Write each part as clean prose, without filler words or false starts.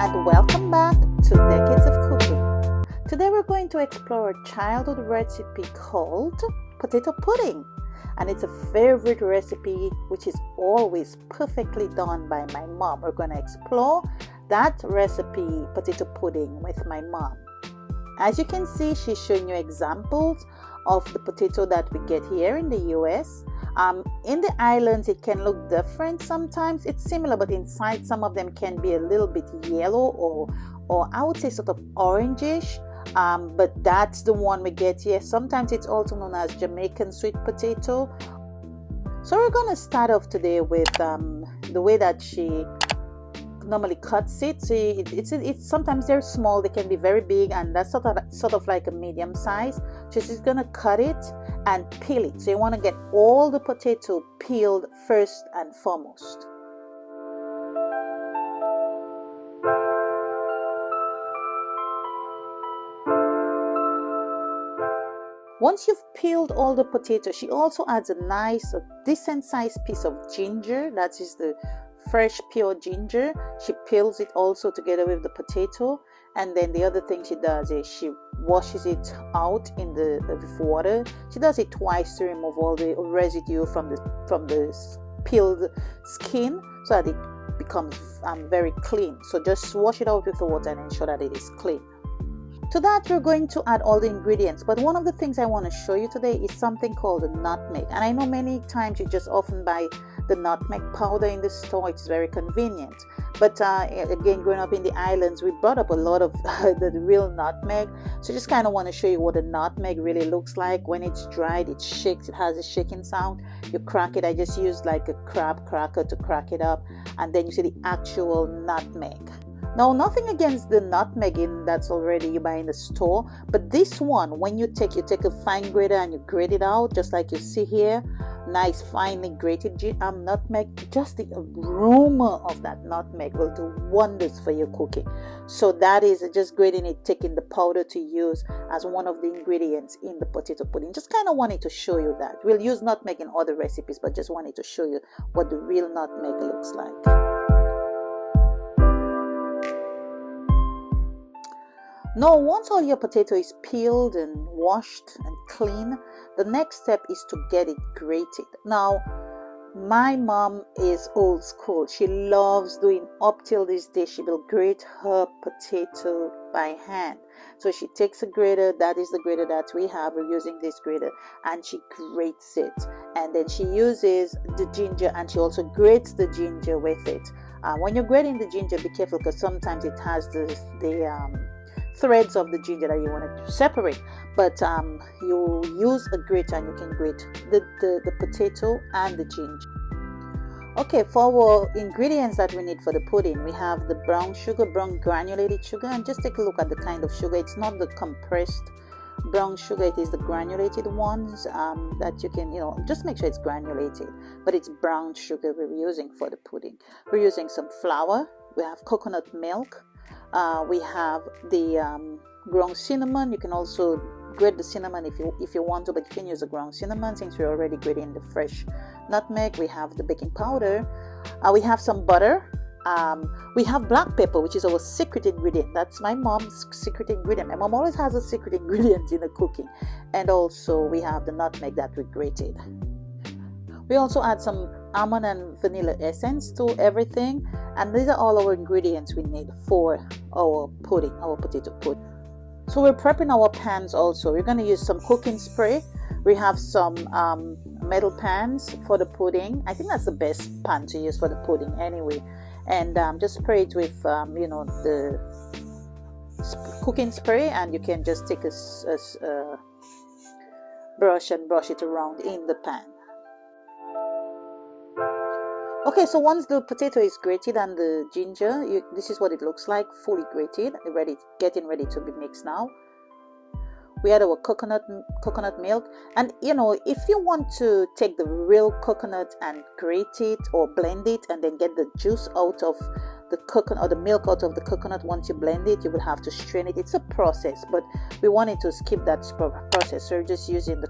and welcome back to Dekkades of Cooking. Today we're going to explore a childhood recipe called potato pudding, and it's a favorite recipe which is always perfectly done by my mom. We're going to explore that recipe, potato pudding, with my mom. As you can see, she's showing you examples of the potato that we get here in the US. In the islands, it can look different sometimes. It's similar, but inside some of them can be a little bit yellow or I would say sort of orangish. But that's the one we get here. Sometimes it's also known as Jamaican sweet potato. So we're going to start off today with the way that she normally cuts it. So it's sometimes they're small, they can be very big, and that's sort of like a medium size. So she's gonna cut it and peel it. So you want to get all the potato peeled first and foremost. Once you've peeled all the potato, she also adds a decent sized piece of ginger. That is the fresh pure ginger. She peels it also together with the potato, and then the other thing she does is she washes it out with water. She does it twice to remove all the residue from the peeled skin so that it becomes very clean. So just wash it out with the water and ensure that it is clean. To that, we're going to add all the ingredients, but one of the things I want to show you today is something called a nutmeg. And I know many times you just often buy the nutmeg powder in the store. It's very convenient, but again, growing up in the islands, we brought up a lot of the real nutmeg. So just kind of want to show you what a nutmeg really looks like. When it's dried, it shakes, it has a shaking sound. You crack it. I just used like a crab cracker to crack it up, and then you see the actual nutmeg. Now, nothing against the nutmeg that's already you buy in the store, but this one, when you take a fine grater and you grate it out, just like you see here, nice finely grated nutmeg. Just the aroma of that nutmeg will do wonders for your cooking. So that is just grating it, taking the powder to use as one of the ingredients in the potato pudding. Just kind of wanted to show you that. We'll use nutmeg in other recipes, but just wanted to show you what the real nutmeg looks like. Now, once all your potato is peeled and washed and clean, the next step is to get it grated. Now, my mom is old school. She loves doing, up till this day, she will grate her potato by hand. So she takes a grater, that is the grater that we have, we're using this grater, and she grates it. And then she uses the ginger, and she also grates the ginger with it. When you're grating the ginger, be careful, because sometimes it has the threads of the ginger that you want to separate, but you use a grater and you can grate the potato and the ginger. Okay, for our ingredients that we need for the pudding, we have the brown granulated sugar, and just take a look at the kind of sugar. It's not the compressed brown sugar, it is the granulated ones that you can, just make sure it's granulated, but it's brown sugar we're using for the pudding. We're using some flour, we have coconut milk, we have the ground cinnamon. You can also grate the cinnamon if you want to, but you can use the ground cinnamon since we're already grating the fresh nutmeg. We have the baking powder. We have some butter. We have black pepper, which is our secret ingredient. That's my mom's secret ingredient. My mom always has a secret ingredient in the cooking. And also we have the nutmeg that we grated. We also add some almond and vanilla essence to everything, and these are all our ingredients we need for our pudding, our potato pudding. So we're prepping our pans also. We're going to use some cooking spray. We have some metal pans for the pudding. I think that's the best pan to use for the pudding anyway. And just spray it with the cooking spray, and you can just take a brush and brush it around in the pan. Okay, so once the potato is grated and the ginger, this is what it looks like, fully grated, getting ready to be mixed now. We add our coconut milk, and if you want to take the real coconut and grate it or blend it and then get the juice out of the coconut or the milk out of the coconut, once you blend it, you will have to strain it. It's a process, but we wanted to skip that process, so we're just using the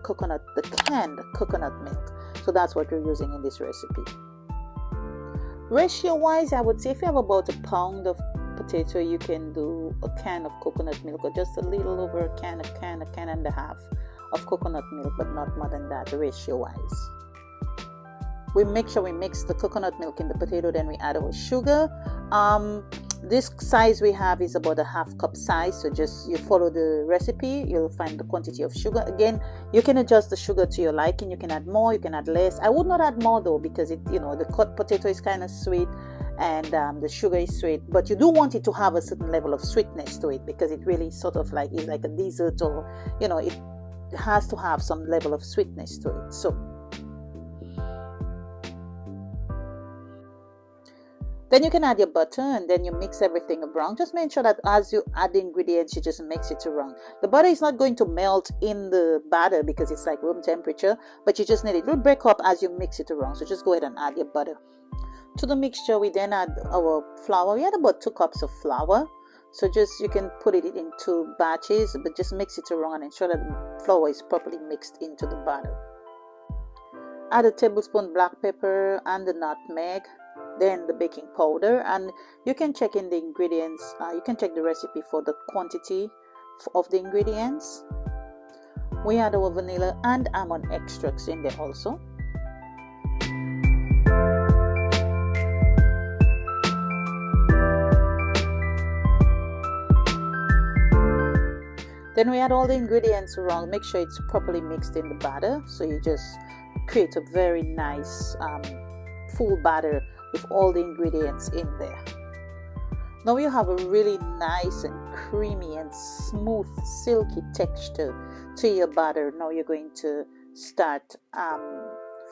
canned coconut milk. So that's what we're using in this recipe. Ratio wise, I would say if you have about a pound of potato, you can do a can of coconut milk, or just a little over a can and a half of coconut milk, but not more than that ratio wise. We make sure we mix the coconut milk in the potato, then we add our sugar. This size we have is about a half cup size, so just you follow the recipe, you'll find the quantity of sugar. Again, you can adjust the sugar to your liking. You can add more, you can add less. I would not add more though, because it, the cut potato is kind of sweet, and the sugar is sweet, but you do want it to have a certain level of sweetness to it, because it really sort of like is like a dessert, or it has to have some level of sweetness to it. So then you can add your butter, and then you mix everything around. Just make sure that as you add the ingredients, you just mix it around. The butter is not going to melt in the batter because it's like room temperature, but you just need it. It will break up as you mix it around. So just go ahead and add your butter. To the mixture, we then add our flour. We had about 2 cups of flour. So you can put it in 2 batches, but just mix it around and ensure that the flour is properly mixed into the batter. Add a tablespoon black pepper and the nutmeg, then the baking powder, and you can check in the ingredients. You can check the recipe for the quantity of the ingredients. We add our vanilla and almond extracts in there also. Then we add all the ingredients around. Make sure it's properly mixed in the batter, so you just create a very nice full batter with all the ingredients in there. Now you have a really nice and creamy and smooth, silky texture to your batter. Now you're going to start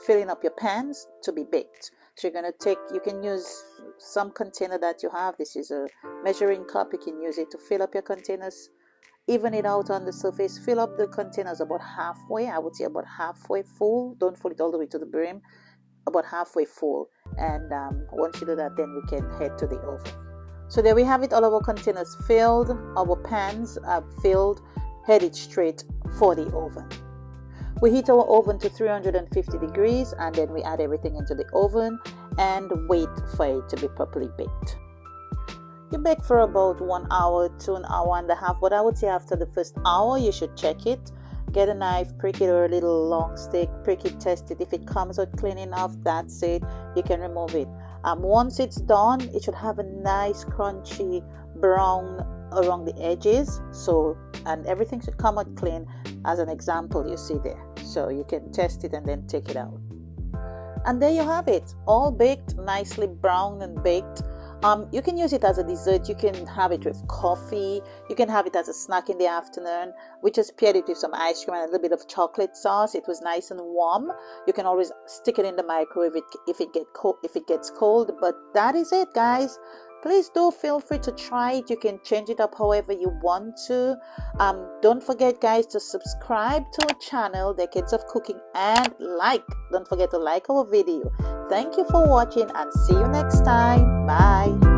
filling up your pans to be baked. So you're going to you can use some container that you have. This is a measuring cup. You can use it to fill up your containers. Even it out on the surface. Fill up the containers about halfway. I would say about halfway full. Don't fill it all the way to the brim. About halfway full. And once you do that, then we can head to the oven. So there we have it. All of our containers filled. Our pans are filled. Headed straight for the oven. We heat our oven to 350 degrees, and then we add everything into the oven and wait for it to be properly baked. You bake for about 1 hour to an hour and a half, but I would say after the first hour you should check it. Get a knife, prick it, or a little long stick, prick it, test it. If it comes out clean enough, that's it. You can remove it. Once it's done, it should have a nice crunchy brown around the edges. And everything should come out clean, as an example you see there. So you can test it and then take it out. And there you have it, all baked, nicely brown and baked. You can use it as a dessert. You can have it with coffee. You can have it as a snack in the afternoon. We just paired it with some ice cream and a little bit of chocolate sauce. It was nice and warm. You can always stick it in the microwave if it gets cold. But that is it, guys. Please do feel free to try it. You can change it up however you want to. Don't forget, guys, to subscribe to our channel, Dekkades of Cooking, and like. Don't forget to like our video. Thank you for watching, and see you next time. Bye.